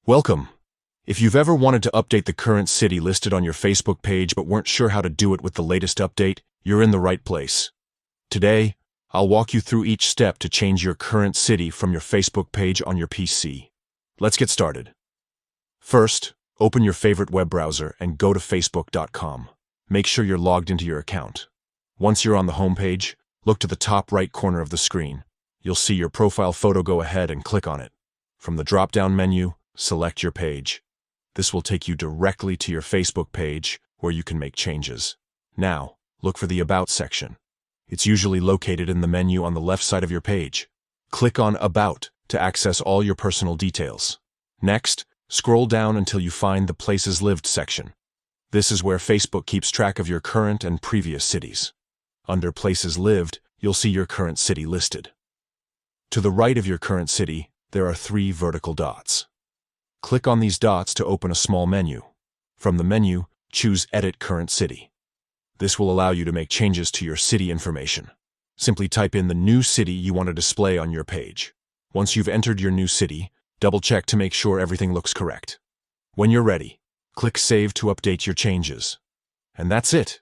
Welcome. If you've ever wanted to update the current city listed on your Facebook page but weren't sure how to do it with the latest update, you're in the right place. Today, I'll walk you through each step to change your current city from your Facebook page on your PC. Let's get started. First, open your favorite web browser and go to facebook.com. Make sure you're logged into your account. Once you're on the home page, look to the top right corner of the screen. You'll see your profile photo. Go ahead and click on it. From the drop-down menu, select your page. This will take you directly to your Facebook page where you can make changes. Now, look for the About section. It's usually located in the menu on the left side of your page. Click on About to access all your personal details. Next, scroll down until you find the Places Lived section. This is where Facebook keeps track of your current and previous cities. Under Places Lived, you'll see your current city listed. To the right of your current city, there are 3 vertical dots. Click on these dots to open a small menu. From the menu, choose Edit Current City. This will allow you to make changes to your city information. Simply type in the new city you want to display on your page. Once you've entered your new city, double-check to make sure everything looks correct. When you're ready, click Save to update your changes. And that's it.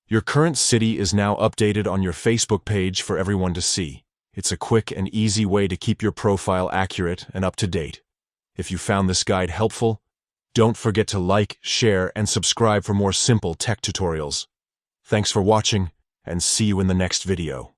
Your current city is now updated on your Facebook page for everyone to see. It's a quick and easy way to keep your profile accurate and up to date. If you found this guide helpful, don't forget to like, share, and subscribe for more simple tech tutorials. Thanks for watching, and see you in the next video.